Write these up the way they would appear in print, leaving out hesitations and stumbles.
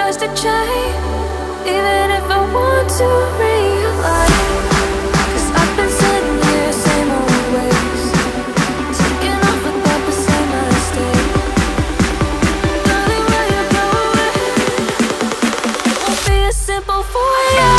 tries to change, even if I want to realize. 'Cause I've been sitting here, same old ways, taking off without the same mistake. Darling, where you going? Won't be as simple for you.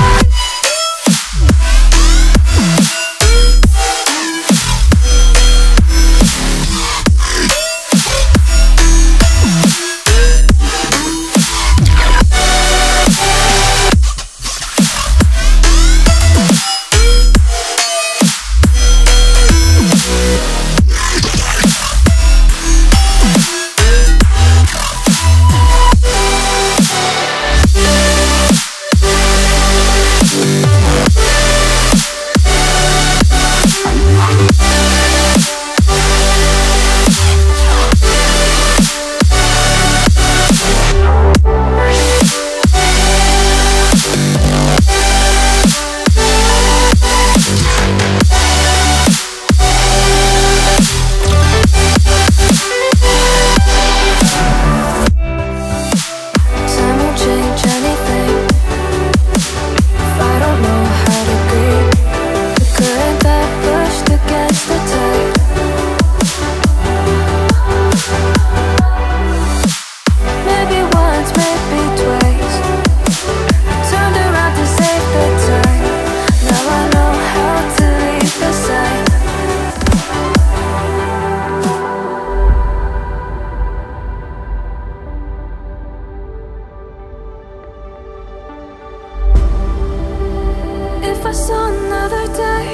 If I saw another day,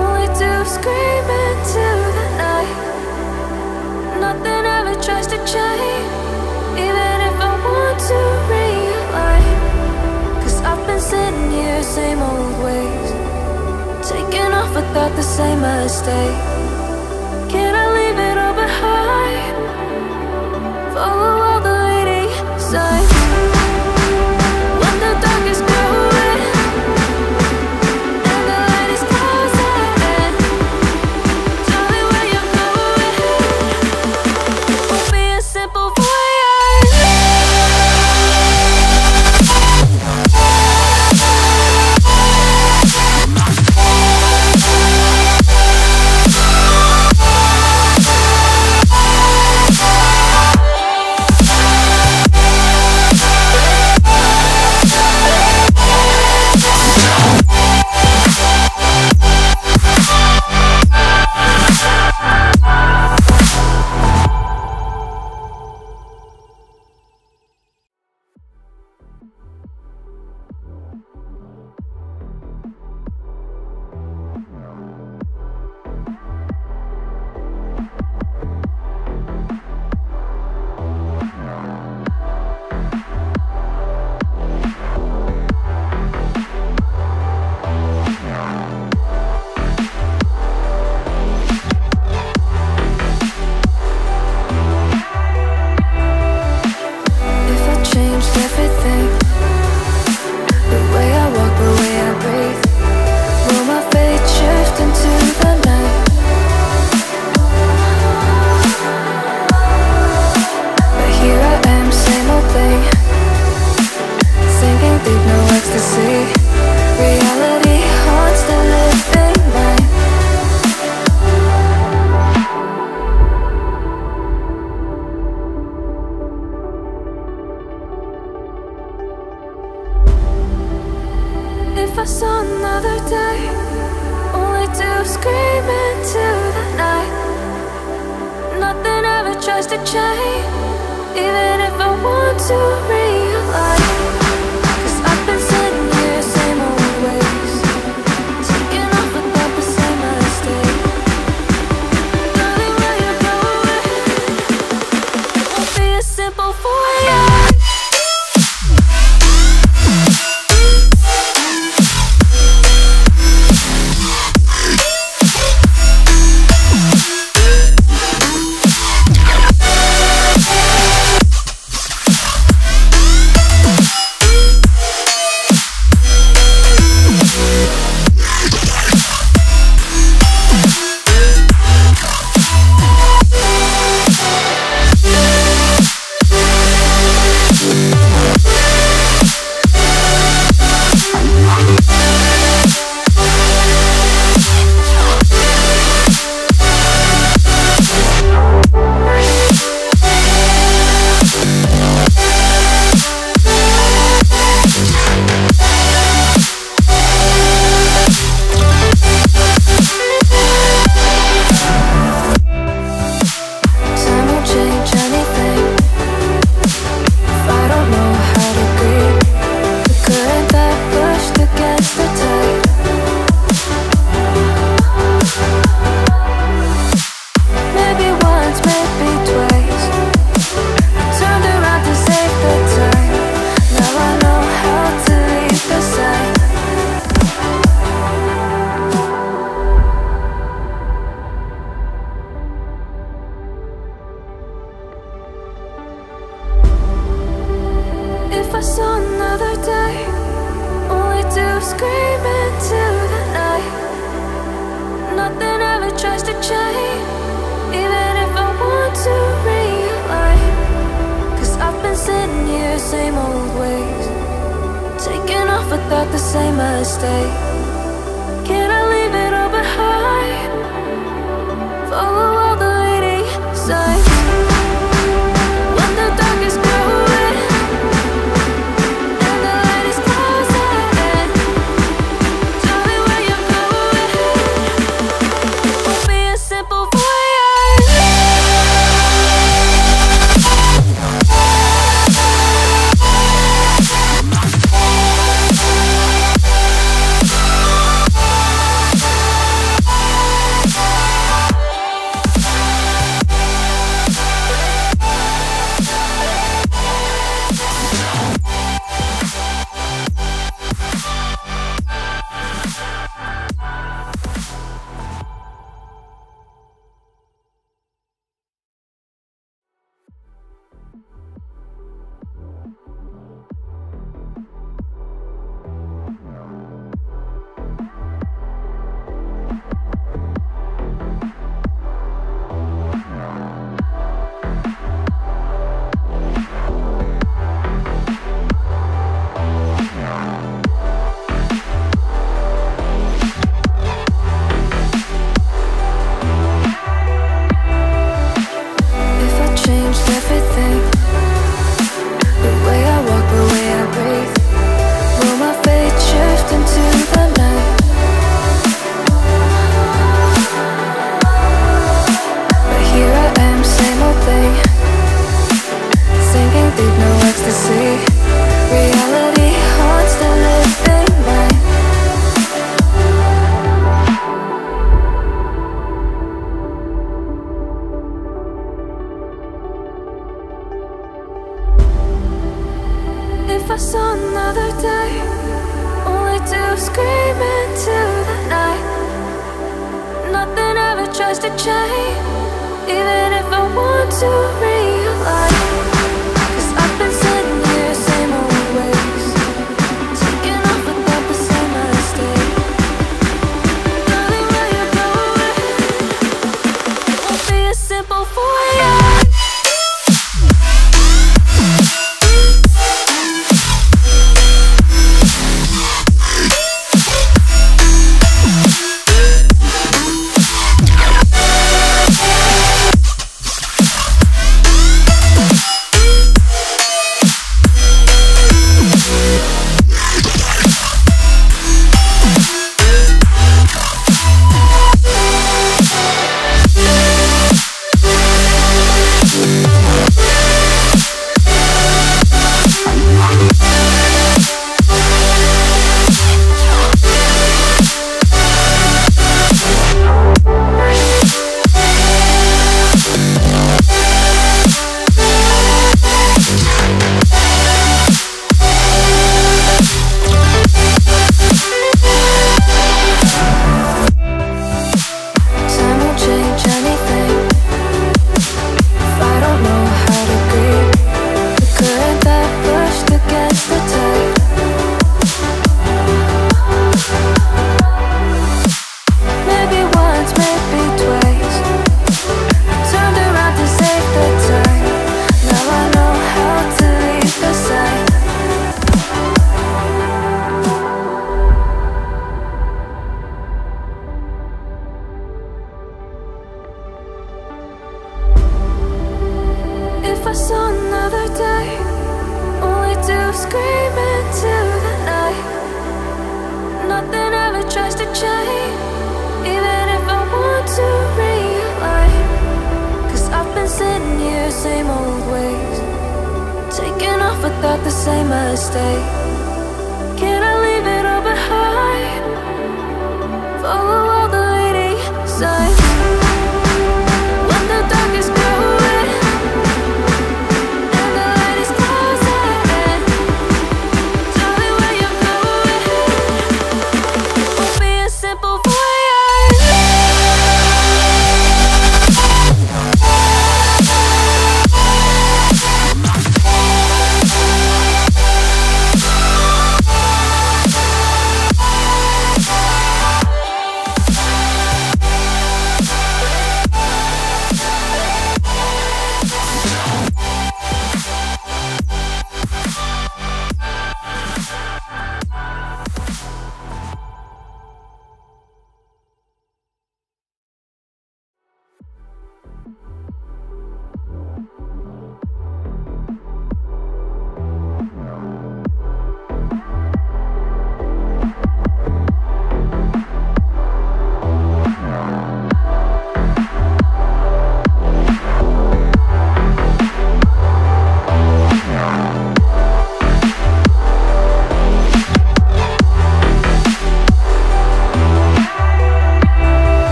only to scream into the night. Nothing ever tries to change, even if I want to realize. 'Cause I've been sitting here, same old ways, taking off without the same mistake. Can I leave it all behind? Follow all the leading signs. When the dark is growing and the light is closing in, darling, where you going? Won't be as simple for if I saw another day, only to scream into the night. Nothing ever tries to change, even if I want to realize. 'Cause I've been sitting here, same old ways, taking off without the same mistake. Darling, where you going? Won't be as simple for you. If I saw another day, only to scream into the night. Nothing ever tries to change, even if I want to realign. 'Cause I've been sitting here, same old ways, taking off without the same mistake. Can I leave it all behind? Follow all the leading signs. When the dark is growing and the light is closing in, tell me where you're going. Won't be a simple voyage. If I saw another day, only to scream into the night. Nothing ever tries to change, even if I want to realign. 'Cause I've been sitting here, same old ways, taking off without the same mistake. Darling, where you're going, won't be a simple voyage. If I saw another day, only to scream into the night. Nothing ever tries to change, even if I want to realign. 'Cause I've been sitting here, same old ways, taking off without the same mistake. Can I leave it all behind? Follow all the leading signs. When the dark is growing and the light is closing in, tell me where you're going. Won't be a simple voyage.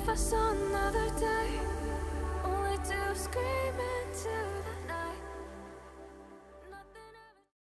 if I saw another day, only to scream into the